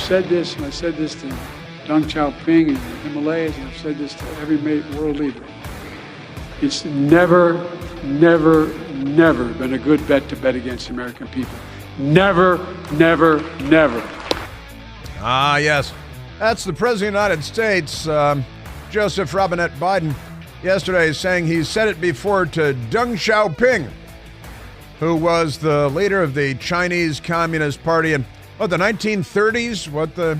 said this, and I said this to Deng Xiaoping in the Himalayas, and I've said this to every world leader. It's never been a good bet to bet against the American people. Never. Ah, yes. That's the President of the United States, Joseph Robinette Biden, yesterday saying he said it before to Deng Xiaoping, who was the leader of the Chinese Communist Party in, the 1930s?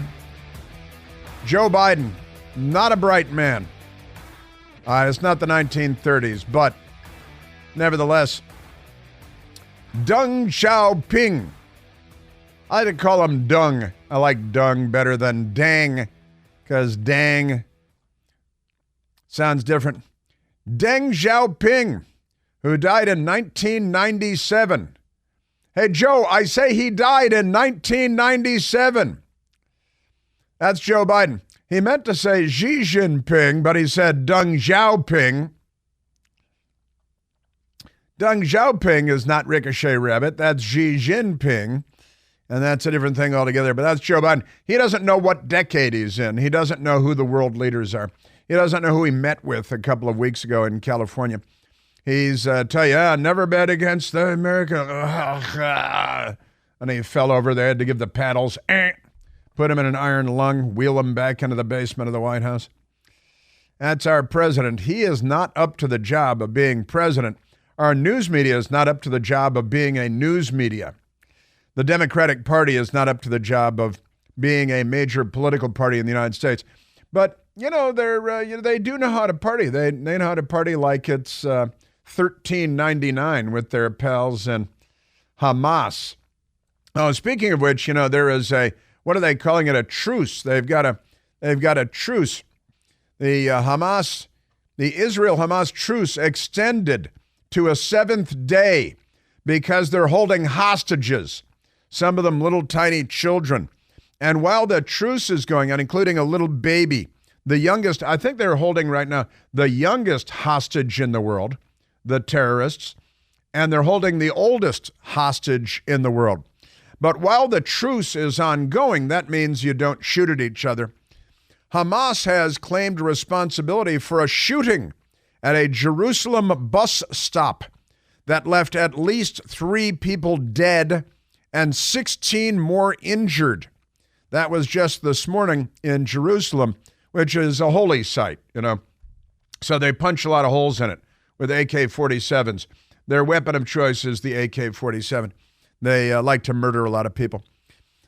Joe Biden, not a bright man. It's not the 1930s, but nevertheless, Deng Xiaoping. I like to call him Dung. I like Dung better than Dang, because Dang sounds different. Deng Xiaoping, who died in 1997. Hey, Joe, I say he died in 1997. That's Joe Biden. He meant to say Xi Jinping, but he said Deng Xiaoping. Deng Xiaoping is not Ricochet Rabbit. That's Xi Jinping, and that's a different thing altogether. But that's Joe Biden. He doesn't know what decade he's in. He doesn't know who the world leaders are. He doesn't know who he met with a couple of weeks ago in California. He's tell you, never bet against the American. And he fell over. They had to give the paddles. Put him in an iron lung, wheel him back into the basement of the White House. That's our president. He is not up to the job of being president. Our news media is not up to the job of being a news media. The Democratic Party is not up to the job of being a major political party in the United States. But, they do know how to party. They know how to party like it's 1399 with their pals in Hamas. Oh, speaking of which, there is what are they calling it? A truce. They've got a truce. The Israel-Hamas truce extended to a seventh day because they're holding hostages, some of them little tiny children. And while the truce is going on, including a little baby, the youngest, I think they're holding right now, the youngest hostage in the world, the terrorists, and they're holding the oldest hostage in the world. But while the truce is ongoing, that means you don't shoot at each other. Hamas has claimed responsibility for a shooting at a Jerusalem bus stop that left at least 3 people dead and 16 more injured. That was just this morning in Jerusalem, which is a holy site, So they punch a lot of holes in it with AK-47s. Their weapon of choice is the AK-47. They like to murder a lot of people.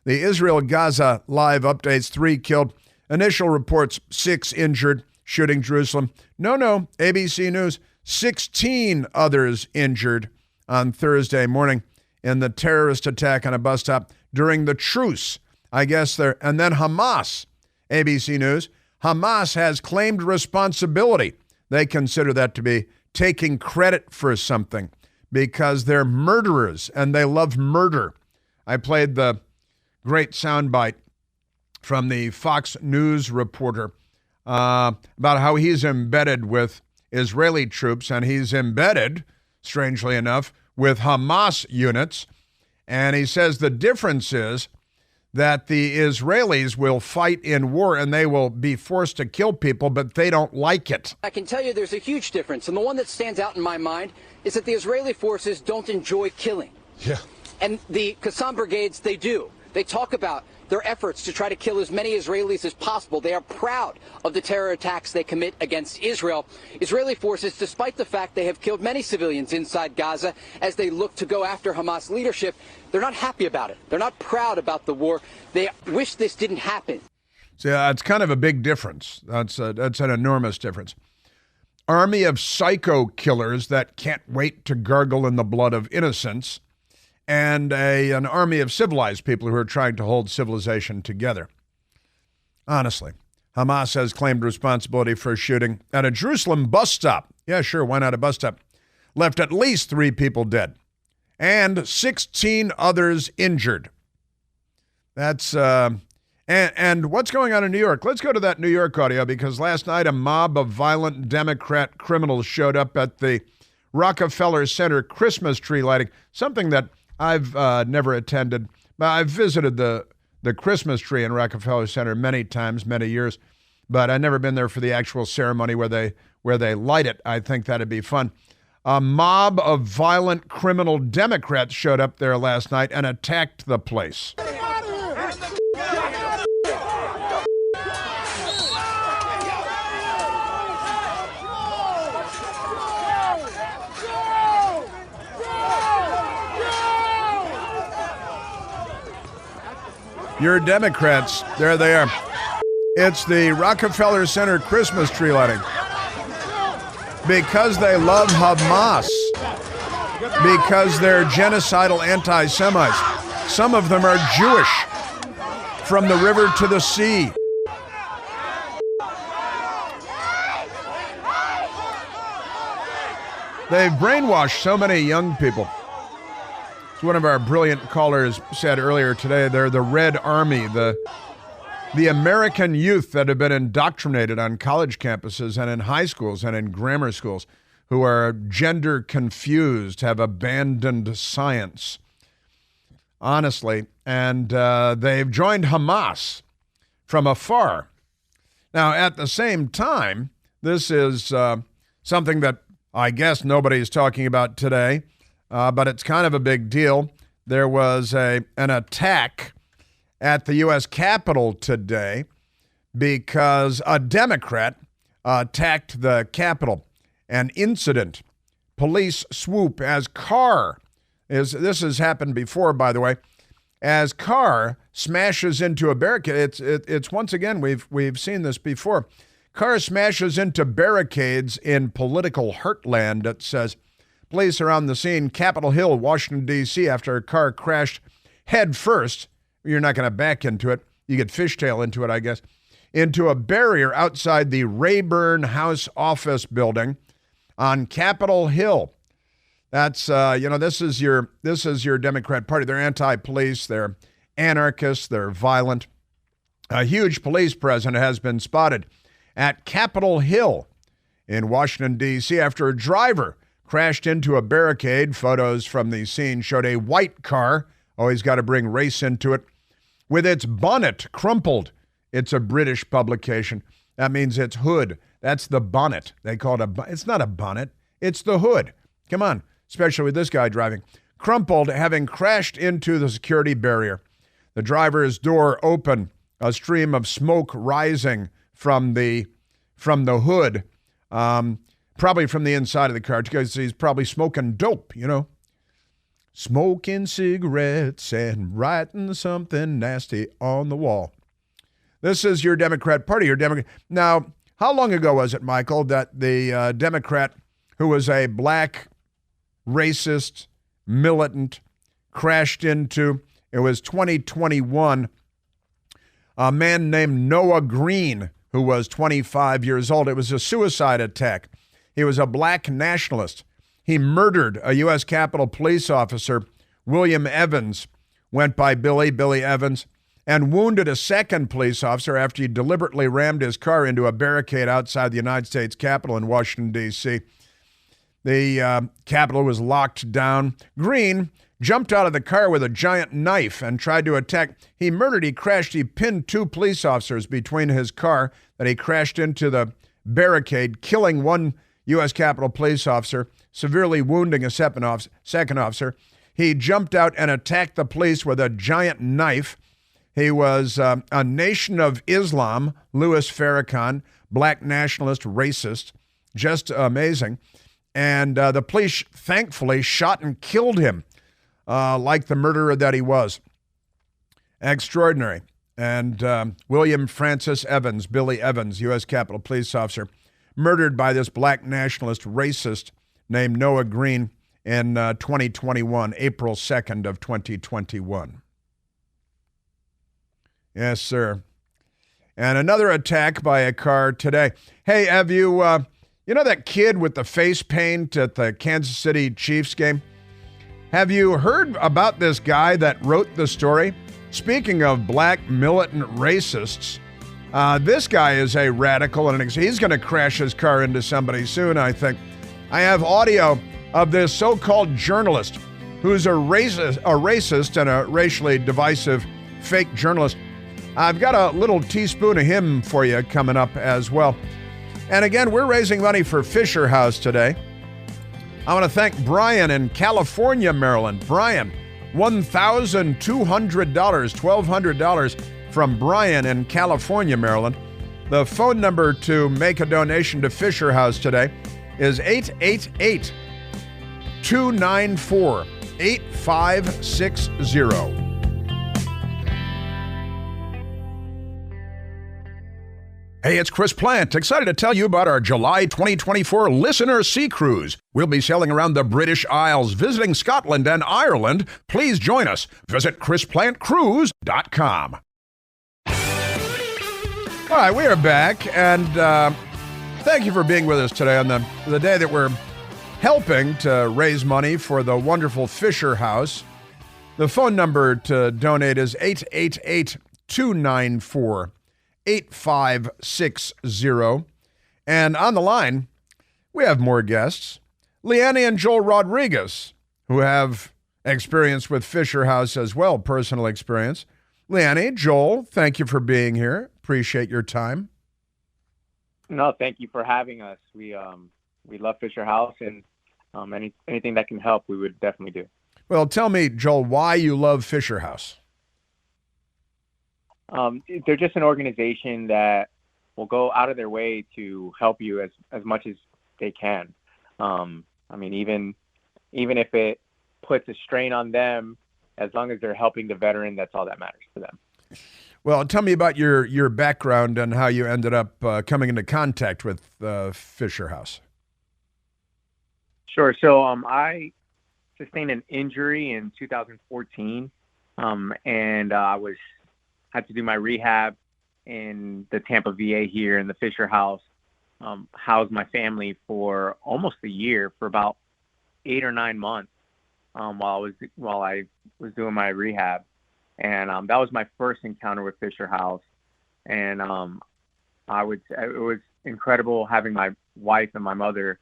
The Israel-Gaza live updates, 3 killed. Initial reports, 6 injured, shooting Jerusalem. No, ABC News, 16 others injured on Thursday morning in the terrorist attack on a bus stop during the truce. And then Hamas, ABC News, Hamas has claimed responsibility. They consider that to be taking credit for something, because they're murderers and they love murder. I played the great soundbite from the Fox News reporter about how he's embedded with Israeli troops, and he's embedded, strangely enough, with Hamas units. And he says the difference is that the Israelis will fight in war and they will be forced to kill people, but they don't like it. I can tell you there's a huge difference. And the one that stands out in my mind is that the Israeli forces don't enjoy killing. Yeah. And the Qassam brigades, they do. They talk about their efforts to try to kill as many Israelis as possible. They are proud of the terror attacks they commit against Israel. Israeli forces, despite the fact they have killed many civilians inside Gaza as they look to go after Hamas leadership, they're not happy about it. They're not proud about the war. They wish this didn't happen. So it's kind of a big difference. That's an enormous difference. Army of psycho killers that can't wait to gargle in the blood of innocents, and an army of civilized people who are trying to hold civilization together. Honestly, Hamas has claimed responsibility for a shooting at a Jerusalem bus stop. Yeah, sure, why not a bus stop? Left at least 3 people dead and 16 others injured. That's, and what's going on in New York? Let's go to that New York audio, because last night a mob of violent Democrat criminals showed up at the Rockefeller Center Christmas tree lighting, something that I've never attended, but I've visited the the Christmas tree in Rockefeller Center many times, many years, but I've never been there for the actual ceremony where they light it. I think that'd be fun. A mob of violent criminal Democrats showed up there last night and attacked the place. Your Democrats, there they are. It's the Rockefeller Center Christmas tree lighting. Because they love Hamas. Because they're genocidal anti-Semites. Some of them are Jewish. From the river to the sea. They've brainwashed so many young people. As one of our brilliant callers said earlier today, they're the Red Army, the American youth that have been indoctrinated on college campuses and in high schools and in grammar schools, who are gender confused, have abandoned science, honestly, and they've joined Hamas from afar. Now, at the same time, this is something that I guess nobody's talking about today, but it's kind of a big deal. There was an attack at the U.S. Capitol today because a Democrat attacked the Capitol. An incident, police swoop as this has happened before, by the way, as car smashes into a barricade. It's once again, we've seen this before. Car smashes into barricades in political heartland, it says. Police are on the scene, Capitol Hill, Washington, D.C., after a car crashed head first. You're not going to back into it. You get fishtail into it, I guess. Into a barrier outside the Rayburn House office building on Capitol Hill. That's, this is your Democrat Party. They're anti-police. They're anarchists. They're violent. A huge police presence has been spotted at Capitol Hill in Washington, D.C. after a driver crashed into a barricade. Photos from the scene showed a white car, always got to bring race into it, with its bonnet crumpled. It's a British publication. That means its hood. That's the bonnet. They call it it's not a bonnet. It's the hood. Come on, especially with this guy driving. Crumpled, having crashed into the security barrier. The driver's door open, a stream of smoke rising from the hood. Probably from the inside of the car, because he's probably smoking dope, Smoking cigarettes and writing something nasty on the wall. This is your Democrat Party. Now, how long ago was it, Michael, that the Democrat who was a black, racist, militant, crashed into, it was 2021, a man named Noah Green, who was 25 years old. It was a suicide attack. He was a black nationalist. He murdered a U.S. Capitol police officer, William Evans, went by Billy Evans, and wounded a second police officer after he deliberately rammed his car into a barricade outside the United States Capitol in Washington, D.C. The Capitol was locked down. Green jumped out of the car with a giant knife and tried to attack. He crashed, he pinned two police officers between his car that he crashed into the barricade, killing one U.S. Capitol police officer, severely wounding a second officer. He jumped out and attacked the police with a giant knife. He was a Nation of Islam, Louis Farrakhan, black nationalist, racist, just amazing. And the police thankfully shot and killed him like the murderer that he was. Extraordinary. And William Francis Evans, Billy Evans, U.S. Capitol police officer, murdered by this black nationalist racist named Noah Green in 2021, April 2nd of 2021. Yes, sir. And another attack by a car today. Hey, have you, that kid with the face paint at the Kansas City Chiefs game? Have you heard about this guy that wrote the story? Speaking of black militant racists, this guy is a radical, and he's going to crash his car into somebody soon, I think. I have audio of this so-called journalist who's a racist and a racially divisive fake journalist. I've got a little teaspoon of him for you coming up as well. And again, we're raising money for Fisher House today. I want to thank Brian in California, Maryland. Brian, $1,200, $1,200 from Brian in California, Maryland. The phone number to make a donation to Fisher House today is 888-294-8560. Hey, it's Chris Plant, excited to tell you about our July 2024 Listener Sea Cruise. We'll be sailing around the British Isles, visiting Scotland and Ireland. Please join us. Visit chrisplantcruise.com. All right, we are back, and thank you for being with us today on the day that we're helping to raise money for the wonderful Fisher House. The phone number to donate is 888-294-8560. And on the line, we have more guests. Leanne and Joel Rodriguez, who have experience with Fisher House as well, personal experience. Leanne, Joel, thank you for being here. Appreciate your time. No, thank you for having us. We love Fisher House, and anything that can help, we would definitely do. Well, tell me, Joel, why you love Fisher House. They're just an organization that will go out of their way to help you as much as they can. Even if it puts a strain on them, as long as they're helping the veteran, that's all that matters to them. Well, tell me about your background and how you ended up coming into contact with Fisher House. Sure. So I sustained an injury in 2014, and I had to do my rehab in the Tampa VA here, in the Fisher House. Housed my family for almost a year, for about 8 or 9 months, while I was doing my rehab. And that was my first encounter with Fisher House. And it was incredible having my wife and my mother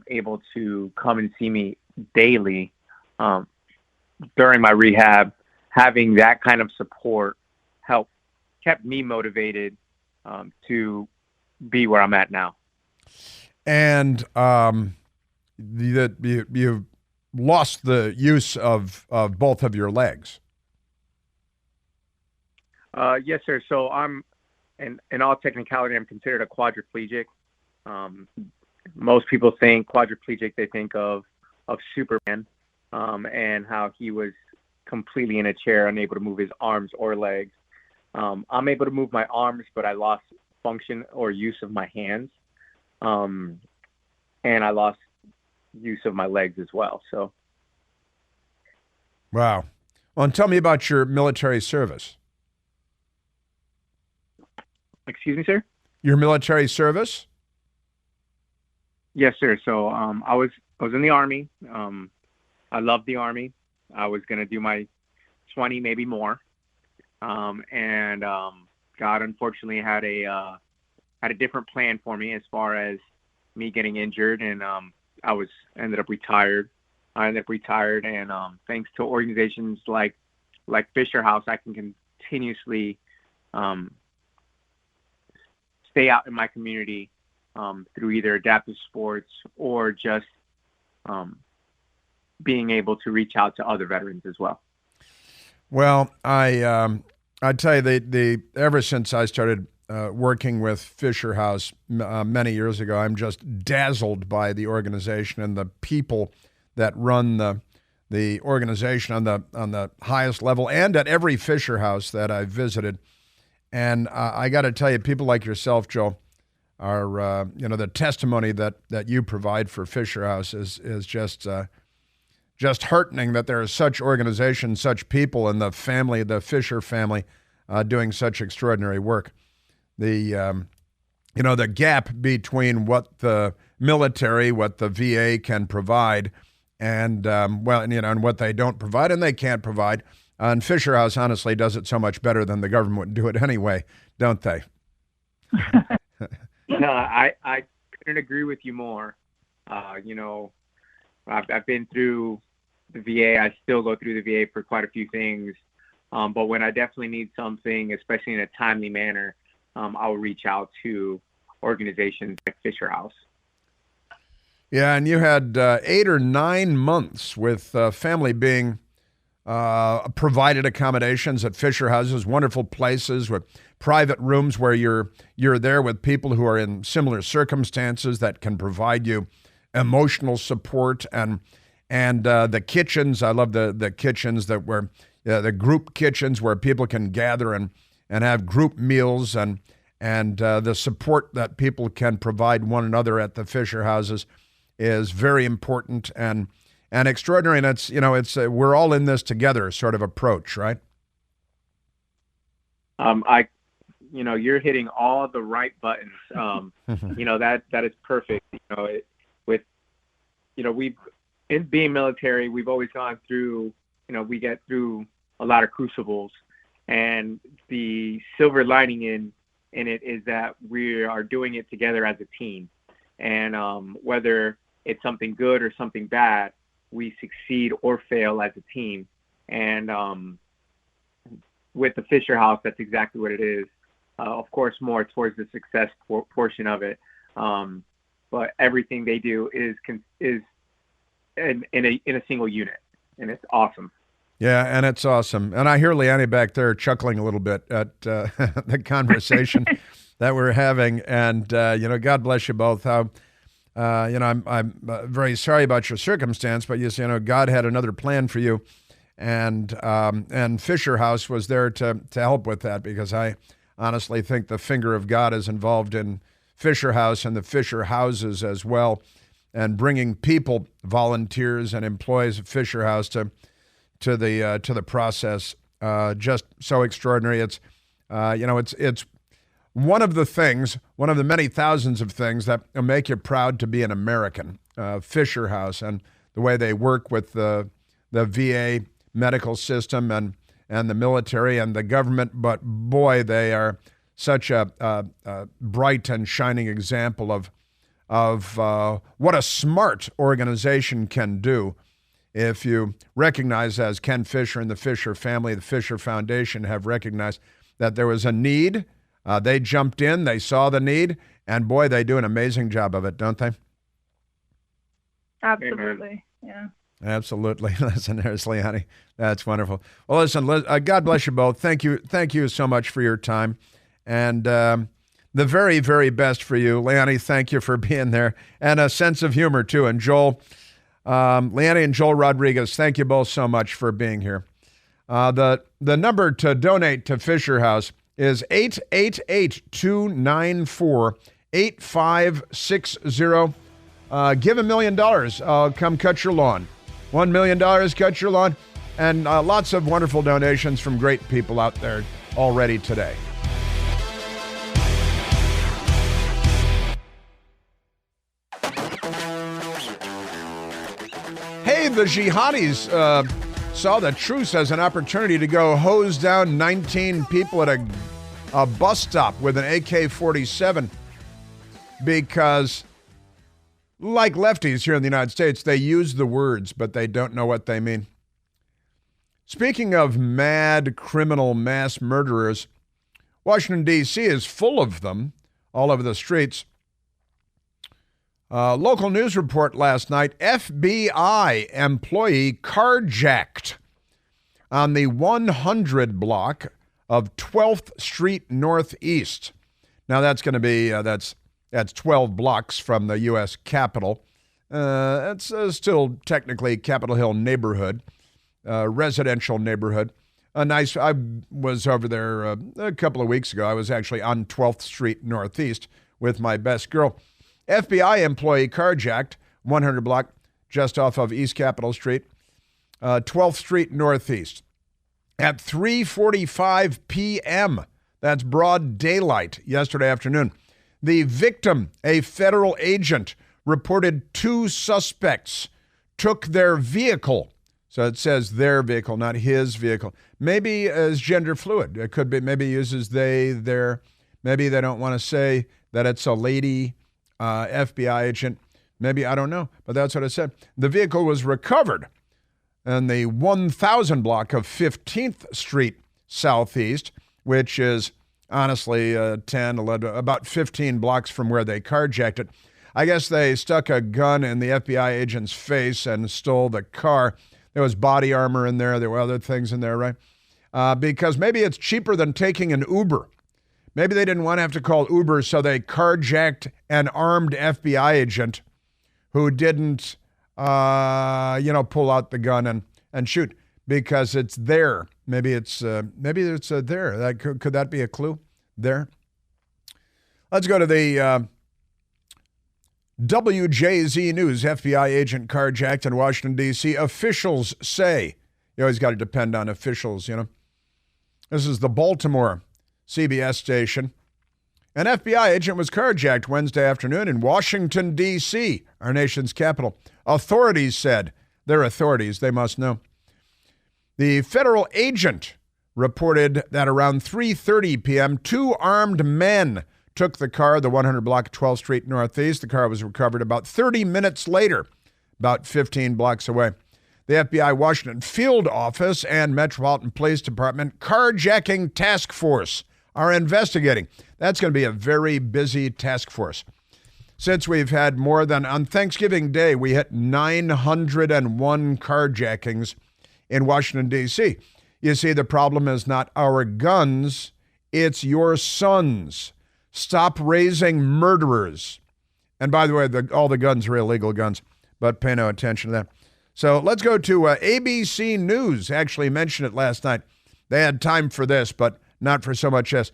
able to come and see me daily during my rehab. Having that kind of support kept me motivated to be where I'm at now. And you've lost the use of both of your legs. Yes, sir. So I'm, in all technicality, I'm considered a quadriplegic. Most people think quadriplegic, they think of Superman, and how he was completely in a chair, unable to move his arms or legs. I'm able to move my arms, but I lost function or use of my hands. And I lost use of my legs as well. So. Wow. Well, and tell me about your military service. Excuse me, sir? Your military service? Yes, sir. So I was in the Army. I loved the Army. I was going to do my 20, maybe more. And God unfortunately had a different plan for me as far as me getting injured, and I ended up retired. And thanks to organizations like Fisher House, I can continuously stay out in my community through either adaptive sports or just being able to reach out to other veterans as well. Well, I tell you, ever since I started working with Fisher House many years ago, I'm just dazzled by the organization and the people that run the organization on the highest level and at every Fisher House that I've visited. And I got to tell you, people like yourself, Joe, are the testimony that you provide for Fisher House is just heartening that there are such organizations, such people in the family, the Fisher family, doing such extraordinary work. The gap between what the military, what the VA can provide, and and what they don't provide and they can't provide. And Fisher House honestly does it so much better than the government would do it anyway, don't they? No, I couldn't agree with you more. I've been through the VA. I still go through the VA for quite a few things. But when I definitely need something, especially in a timely manner, I'll reach out to organizations like Fisher House. Yeah, and you had 8 or 9 months with family being provided accommodations at Fisher Houses, wonderful places with private rooms where you're there with people who are in similar circumstances that can provide you emotional support and the kitchens. I love the kitchens that were the group kitchens where people can gather and have group meals and the support that people can provide one another at the Fisher Houses is very important and extraordinary. And it's we're all in this together sort of approach, right? You're hitting all the right buttons. That is perfect. We've in being military, we've always gone through, we get through a lot of crucibles, and the silver lining in it is that we are doing it together as a team. And whether it's something good or something bad, we succeed or fail as a team. And with the Fisher House, that's exactly what it is. Of course, more towards the success portion of it. But everything they do is in a single unit, and it's awesome. Yeah, and it's awesome. And I hear Leanne back there chuckling a little bit at the conversation that we're having. And, God bless you both. How, I'm very sorry about your circumstance, but God had another plan for you. And Fisher House was there to help with that, because I honestly think the finger of God is involved in Fisher House and the Fisher Houses as well, and bringing people, volunteers and employees of Fisher House to the process. Just so extraordinary. It's it's one of the many thousands of things that make you proud to be an American. Fisher House and the way they work with the VA medical system and the military and the government. But boy, they are such a bright and shining example of what a smart organization can do. If you recognize, as Ken Fisher and the Fisher family, the Fisher Foundation have recognized that there was a need, they jumped in, they saw the need, and boy, they do an amazing job of it, don't they? Absolutely, yeah. Absolutely. Listen, there's Leanne. That's wonderful. Well, listen, God bless you both. Thank you so much for your time, and the very, very best for you. Leanne, thank you for being there, and a sense of humor, too. And Joel, Leanne and Joel Rodriguez, thank you both so much for being here. The number to donate to Fisher House is 888-294-8560. Give $1 million. Come cut your lawn. $1 million, cut your lawn. And lots of wonderful donations from great people out there already today. Hey, the jihadis saw the truce as an opportunity to go hose down 19 people at a bus stop with an AK-47 because, like lefties here in the United States, they use the words, but they don't know what they mean. Speaking of mad criminal mass murderers, Washington, D.C. is full of them all over the streets. Local news report last night, FBI employee carjacked on the 100 block of 12th Street Northeast. Now that's going to be, that's 12 blocks from the U.S. Capitol. It's still technically Capitol Hill neighborhood, residential neighborhood. I was over there a couple of weeks ago. I was actually on 12th Street Northeast with my best girl. FBI employee carjacked 100 block just off of East Capitol Street, 12th Street Northeast at 3:45 p.m. That's broad daylight yesterday afternoon. The victim, a federal agent, reported 2 suspects took their vehicle. So it says their vehicle, not his vehicle. Maybe as gender fluid. It could be, maybe uses they, their. Maybe they don't want to say that it's a lady FBI agent. Maybe, I don't know, but that's what it said. The vehicle was recovered in the 1000 block of 15th Street southeast, which is honestly 10, 11, about 15 blocks from where they carjacked it. I guess they stuck a gun in the FBI agent's face and stole the car. There was body armor in there. There were other things in there, right? Because maybe it's cheaper than taking an Uber. Maybe they didn't want to have to call Uber, so they carjacked an armed FBI agent who didn't, pull out the gun and shoot because it's there. Maybe it's there. Could that be a clue? There. Let's go to the WJZ News. FBI agent carjacked in Washington, D.C. Officials say. You always got to depend on officials, This is the Baltimore CBS station. An FBI agent was carjacked Wednesday afternoon in Washington, D.C., our nation's capital. Authorities said. They're authorities. They must know. The federal agent reported that around 3:30 p.m., two armed men took the car, the 100 block 12th Street Northeast. The car was recovered about 30 minutes later, about 15 blocks away. The FBI Washington Field Office and Metropolitan Police Department Carjacking Task Force are investigating. That's going to be a very busy task force. Since we've had more than, on Thanksgiving Day, we hit 901 carjackings in Washington, D.C. You see, the problem is not our guns, it's your sons. Stop raising murderers. And by the way, all the guns are illegal guns, but pay no attention to that. So let's go to ABC News. Actually mentioned it last night. They had time for this, but not for so much as.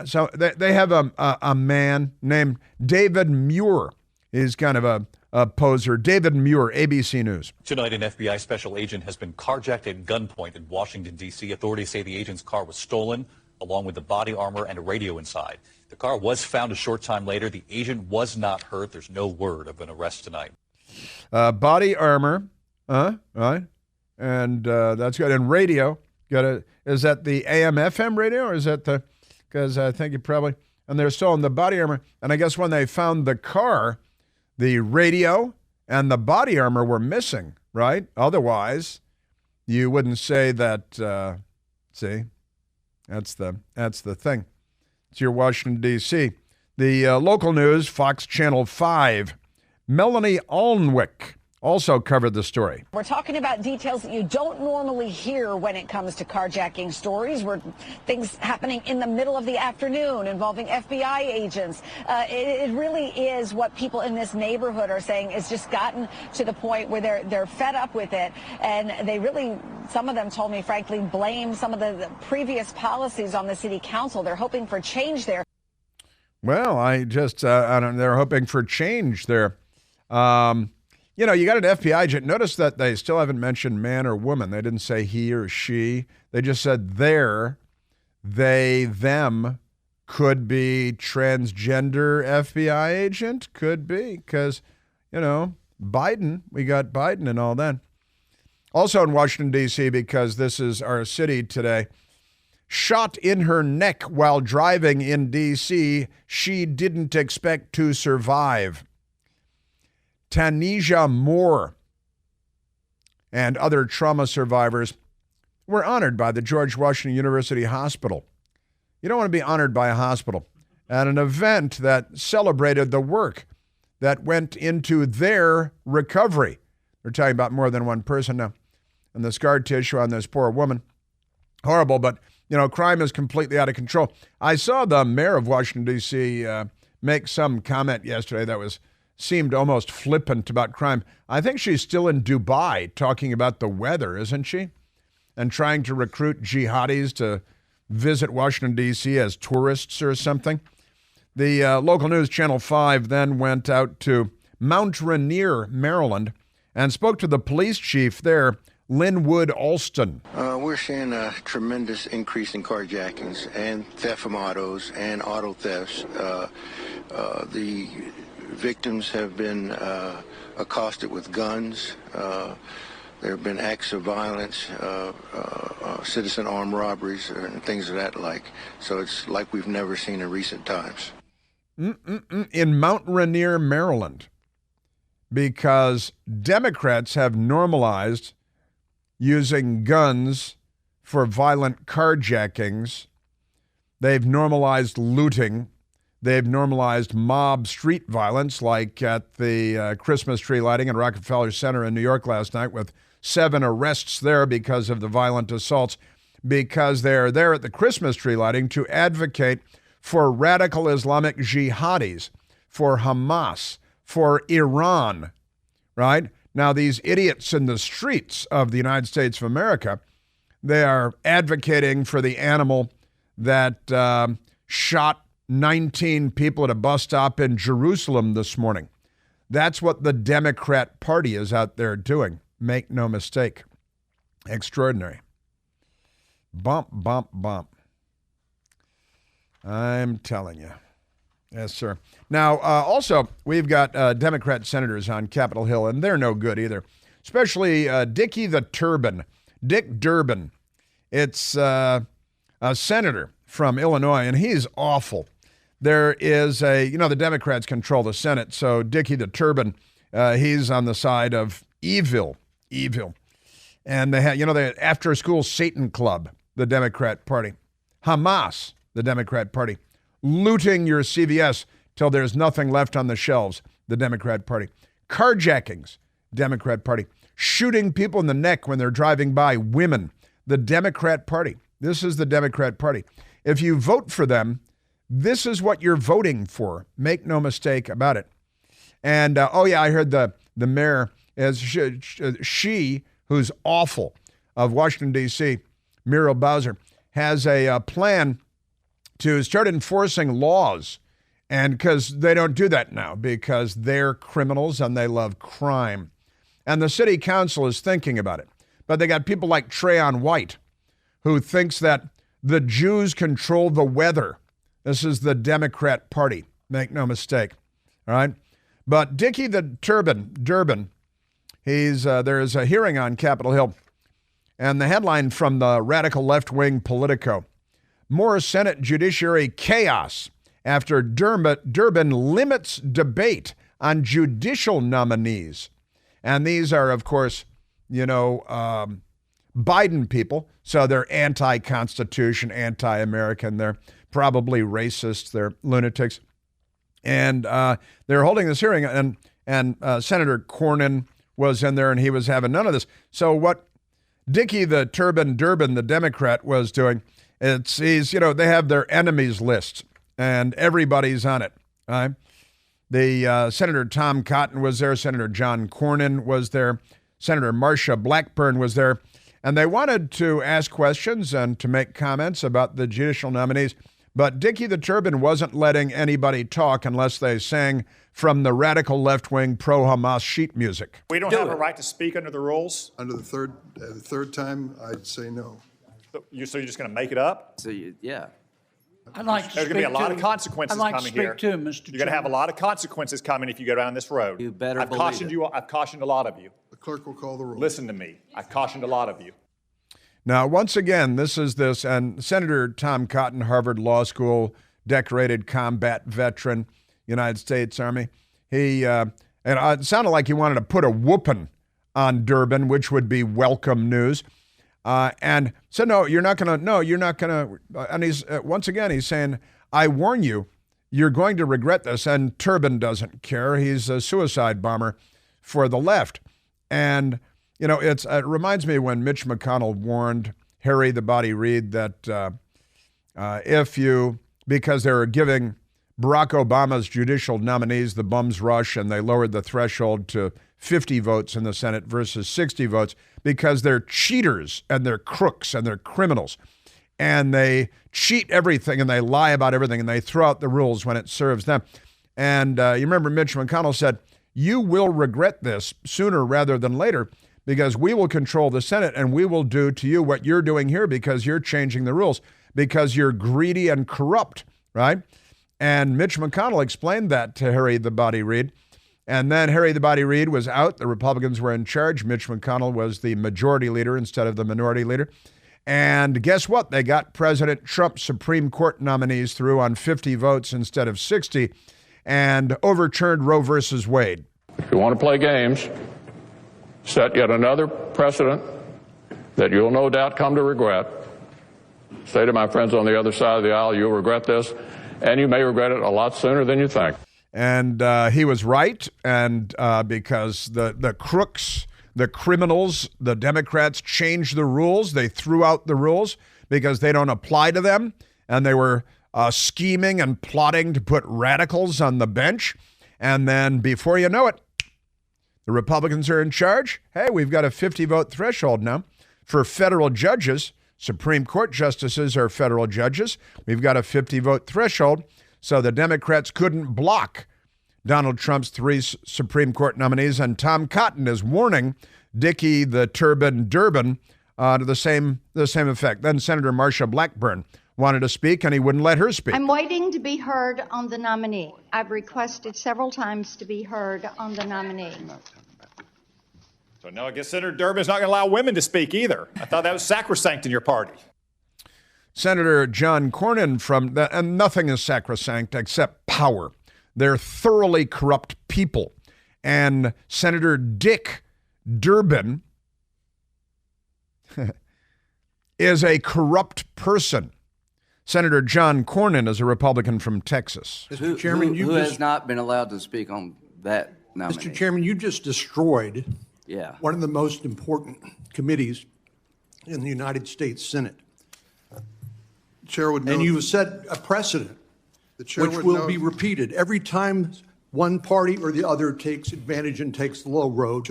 So they have a man named David Muir. He's kind of a poser. David Muir, ABC News. Tonight, an FBI special agent has been carjacked at gunpoint in Washington, D.C. Authorities say the agent's car was stolen, along with the body armor and a radio inside. The car was found a short time later. The agent was not hurt. There's no word of an arrest tonight. Body armor, right? And that's good. And radio, is that the AM/FM radio, or is that the? Because I think you probably. And they're still in the body armor. And I guess when they found the car, the radio and the body armor were missing, right? Otherwise, you wouldn't say that. See, that's the thing. It's your Washington, D.C. The local news, Fox Channel 5, Melanie Alnwick also covered the story. We're talking about details that you don't normally hear when it comes to carjacking stories, where things happening in the middle of the afternoon involving FBI agents. It really is what people in this neighborhood are saying. It's just gotten to the point where they're fed up with it, and they really, some of them told me, frankly, blame some of the previous policies on the city council. They're hoping for change there. Well, I don't know, they're hoping for change there. You got an FBI agent. Notice that they still haven't mentioned man or woman. They didn't say he or she. They just said they, them, could be transgender FBI agent. Could be, because, Biden, we got Biden and all that. Also in Washington, D.C., because this is our city today, shot in her neck while driving in D.C., she didn't expect to survive. Tanisha Moore and other trauma survivors were honored by the George Washington University Hospital. You don't want to be honored by a hospital at an event that celebrated the work that went into their recovery. We're talking about more than one person now. And the scar tissue on this poor woman, horrible, but, crime is completely out of control. I saw the mayor of Washington, D.C. Make some comment yesterday that seemed almost flippant about crime. I think she's still in Dubai talking about the weather, isn't she? And trying to recruit jihadis to visit Washington, D.C. as tourists or something. The local news, Channel 5, then went out to Mount Rainier, Maryland, and spoke to the police chief there, Linwood Alston. We're seeing a tremendous increase in carjackings and theft from autos and auto thefts. The victims have been accosted with guns. There have been acts of violence, citizen armed robberies, and things of that like. So it's like we've never seen in recent times. In Mount Rainier, Maryland, because Democrats have normalized using guns for violent carjackings. They've normalized looting. They've normalized mob street violence, like at the Christmas tree lighting in Rockefeller Center in New York last night, with 7 arrests there because of the violent assaults, because they're there at the Christmas tree lighting to advocate for radical Islamic jihadis, for Hamas, for Iran, right? Now, these idiots in the streets of the United States of America, they are advocating for the animal that shot 19 people at a bus stop in Jerusalem this morning. That's what the Democrat Party is out there doing. Make no mistake. Extraordinary. Bump, bump, bump. I'm telling you. Yes, sir. Now, also, we've got Democrat senators on Capitol Hill, and they're no good either, especially Dick Durbin. It's a senator from Illinois, and he's awful. There is the Democrats control the Senate, so Dickie the Turban, he's on the side of evil. And they have, the after-school Satan Club, the Democrat Party. Hamas, the Democrat Party. Looting your CVS till there's nothing left on the shelves, the Democrat Party. Carjackings, Democrat Party. Shooting people in the neck when they're driving by, women, the Democrat Party. This is the Democrat Party. If you vote for them, this is what you're voting for. Make no mistake about it. And, I heard the mayor, she, who's awful, of Washington, D.C., Muriel Bowser, has a plan to start enforcing laws. And because they don't do that now, because they're criminals and they love crime. And the city council is thinking about it. But they got people like Trayon White, who thinks that the Jews control the weather. This is the Democrat Party. Make no mistake. All right? But Dickie the Durbin, there is a hearing on Capitol Hill. And the headline from the radical left-wing Politico: more Senate judiciary chaos after Durbin limits debate on judicial nominees. And these are, of course, Biden people. So they're anti-Constitution, anti-American. They're probably racist. They're lunatics. And they're holding this hearing, and Senator Cornyn was in there, and he was having none of this. So what Dickie the Durbin, the Democrat, was doing, they have their enemies list, and everybody's on it. Right? The Senator Tom Cotton was there. Senator John Cornyn was there. Senator Marsha Blackburn was there. And they wanted to ask questions and to make comments about the judicial nominees. But Dickie the Durbin wasn't letting anybody talk unless they sang from the radical left-wing pro-Hamas sheet music. We don't have a right to speak under the rules? Under the third time, I'd say no. So you're just going to make it up? Yeah. I'd like to There's going to be a lot of consequences coming here. You're going to have a lot of consequences coming if you go down this road. You better I've cautioned you. I've cautioned a lot of you. The clerk will call the roll. Listen to me. I've cautioned a lot of you. Now, once again, and Senator Tom Cotton, Harvard Law School, decorated combat veteran, United States Army. And it sounded like he wanted to put a whooping on Durbin, which would be welcome news. And so, no, you're not going to. And once again, he's saying, I warn you, you're going to regret this. And Durbin doesn't care. He's a suicide bomber for the left. And, it reminds me when Mitch McConnell warned Harry the Body Reid that because they were giving Barack Obama's judicial nominees the bum's rush, and they lowered the threshold to 50 votes in the Senate versus 60 votes because they're cheaters and they're crooks and they're criminals. And they cheat everything and they lie about everything and they throw out the rules when it serves them. And you remember Mitch McConnell said, you will regret this sooner rather than later because we will control the Senate and we will do to you what you're doing here because you're changing the rules, because you're greedy and corrupt, right? And Mitch McConnell explained that to Harry the Body Reid. And then Harry the Body Reid was out. The Republicans were in charge. Mitch McConnell was the majority leader instead of the minority leader. And guess what? They got President Trump's Supreme Court nominees through on 50 votes instead of 60 and overturned Roe versus Wade. If you want to play games, set yet another precedent that you'll no doubt come to regret. say to my friends on the other side of the aisle, you'll regret this, and you may regret it a lot sooner than you think. And he was right, and because the crooks, the criminals, the Democrats changed the rules. They threw out the rules because they don't apply to them, and they were scheming and plotting to put radicals on the bench. And then before you know it, the Republicans are in charge. Hey, we've got a 50-vote threshold now for federal judges. Supreme Court justices are federal judges. We've got a 50-vote threshold. So the Democrats couldn't block Donald Trump's 3 Supreme Court nominees. And Tom Cotton is warning Dickie the Durbin to the same effect. Then Senator Marsha Blackburn wanted to speak, and he wouldn't let her speak. I'm waiting to be heard on the nominee. I've requested several times to be heard on the nominee. So now I guess Senator Durbin is not going to allow women to speak either. I thought that was sacrosanct in your party. Senator John Cornyn and nothing is sacrosanct except power. They're thoroughly corrupt people. And Senator Dick Durbin is a corrupt person. Senator John Cornyn is a Republican from Texas. Mr. Chairman, who has not been allowed to speak on that nomination? Mr. Chairman, you just destroyed one of the most important committees in the United States Senate. Chair would note, and you have set a precedent which will be repeated every time one party or the other takes advantage and takes the low road.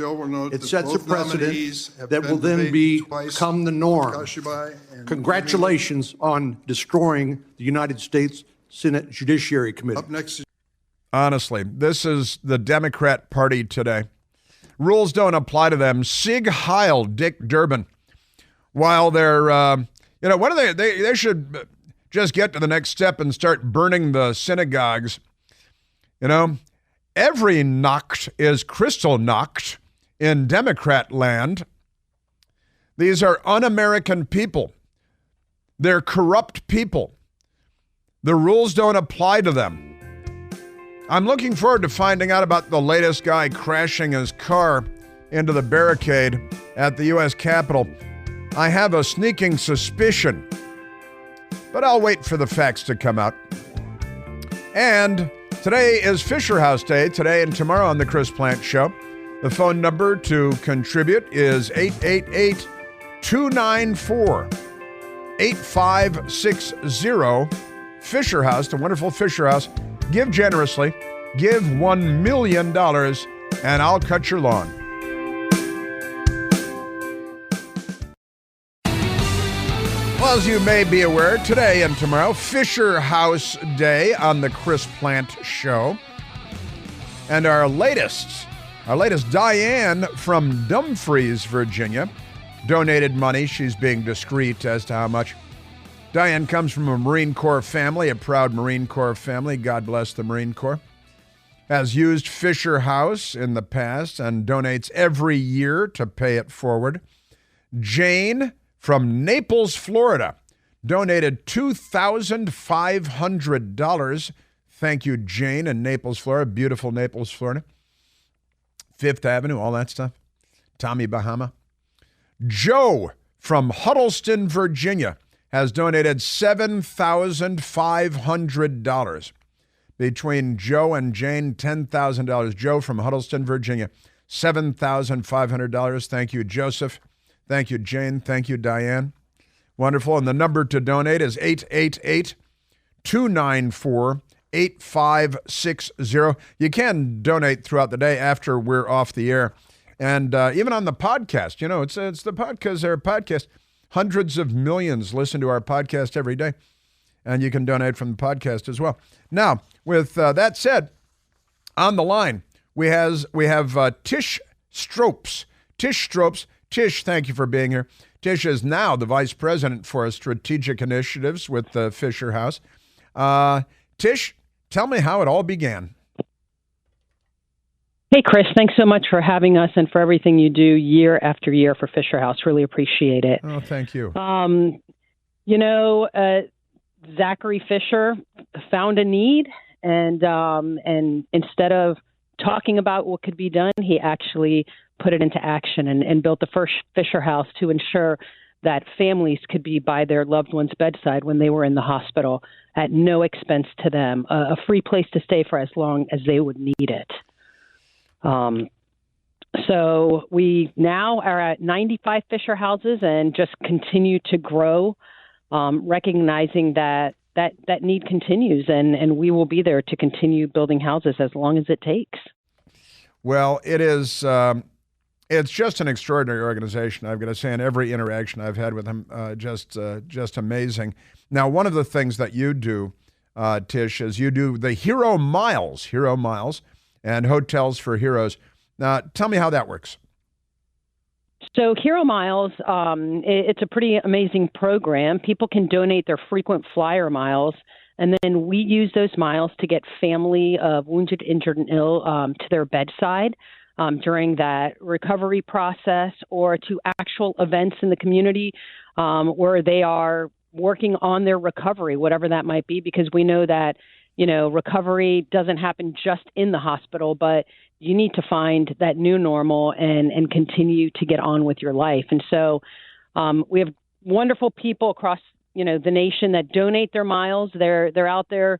It sets a precedent that will then become the norm. Congratulations on destroying the United States Senate Judiciary Committee. Up next. Honestly, this is the Democrat Party today. Rules don't apply to them. Sig Heil Dick Durbin. While they're, what are they should just get to the next step and start burning the synagogues. Every Nacht is crystal Nacht in Democrat land. These are un-American people. They're corrupt people. The rules don't apply to them. I'm looking forward to finding out about the latest guy crashing his car into the barricade at the U.S. Capitol. I have a sneaking suspicion, but I'll wait for the facts to come out. And today is Fisher House Day, today and tomorrow on the Chris Plant Show. The phone number to contribute is 888-294-8560. Fisher House, the wonderful Fisher House. Give generously. Give $1 million, and I'll cut your lawn. Well, as you may be aware, today and tomorrow, Fisher House Day on the Chris Plant Show. And our latest Diane from Dumfries, Virginia, donated money. She's being discreet as to how much. Diane comes from a Marine Corps family, a proud Marine Corps family. God bless the Marine Corps. Has used Fisher House in the past and donates every year to pay it forward. Jane from Naples, Florida, donated $2,500. Thank you, Jane, in Naples, Florida. Beautiful Naples, Florida. Fifth Avenue, all that stuff. Tommy Bahama. Joe from Huddleston, Virginia, has donated $7,500. Between Joe and Jane, $10,000. Joe from Huddleston, Virginia, $7,500. Thank you, Joseph. Thank you, Jane. Thank you, Diane. Wonderful. And the number to donate is 888-294-8560. You can donate throughout the day after we're off the air. And even on the podcast, it's the podcast, our podcast. Hundreds of millions listen to our podcast every day. And you can donate from the podcast as well. Now, with that said, on the line, we have Tish Stropes. Tish Stropes. Tish, thank you for being here. Tish is now the Vice President for Strategic Initiatives with the Fisher House. Tish, tell me how it all began. Hey, Chris, thanks so much for having us and for everything you do year after year for Fisher House. Really appreciate it. Oh, thank you. Zachary Fisher found a need, and instead of talking about what could be done, he actually put it into action and built the first Fisher House to ensure that families could be by their loved one's bedside when they were in the hospital at no expense to them, a free place to stay for as long as they would need it. So we now are at 95 Fisher houses and just continue to grow, recognizing that need continues, and we will be there to continue building houses as long as it takes. Well, it is. It's just an extraordinary organization. I've got to say, in every interaction I've had with them, just amazing. Now, one of the things that you do, Tish, is you do the Hero Miles, and Hotels for Heroes. Now, tell me how that works. So Hero Miles, it's a pretty amazing program. People can donate their frequent flyer miles, and then we use those miles to get family of wounded, injured, and ill to their bedside during that recovery process, or to actual events in the community where they are working on their recovery, whatever that might be, because we know that, recovery doesn't happen just in the hospital, but you need to find that new normal and continue to get on with your life. And so we have wonderful people across, the nation that donate their miles. They're out there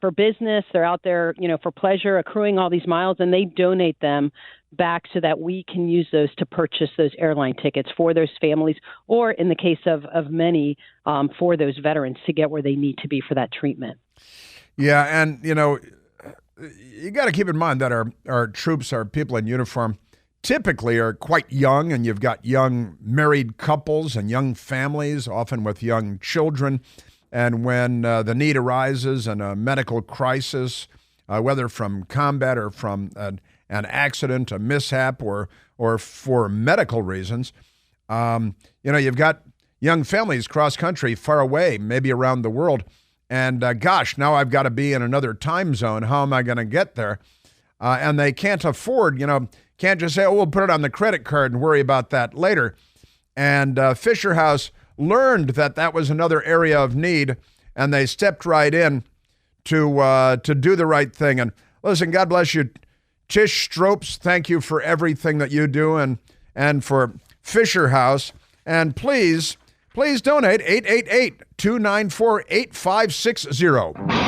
for business. They're out there, for pleasure, accruing all these miles, and they donate them back so that we can use those to purchase those airline tickets for those families, or in the case of many, for those veterans to get where they need to be for that treatment. Yeah, and, you got to keep in mind that our troops, our people in uniform, typically are quite young, and you've got young married couples and young families, often with young children. And when the need arises in a medical crisis, whether from combat or from an accident, a mishap, or for medical reasons, you've got young families cross country, far away, maybe around the world. And gosh, now I've got to be in another time zone. How am I going to get there? And they can't afford, can't just say, we'll put it on the credit card and worry about that later. And Fisher House learned that was another area of need, and they stepped right in to do the right thing. And listen, God bless you, Tish Stropes. Thank you for everything that you do, and for Fisher House. And please donate 888-294-8560.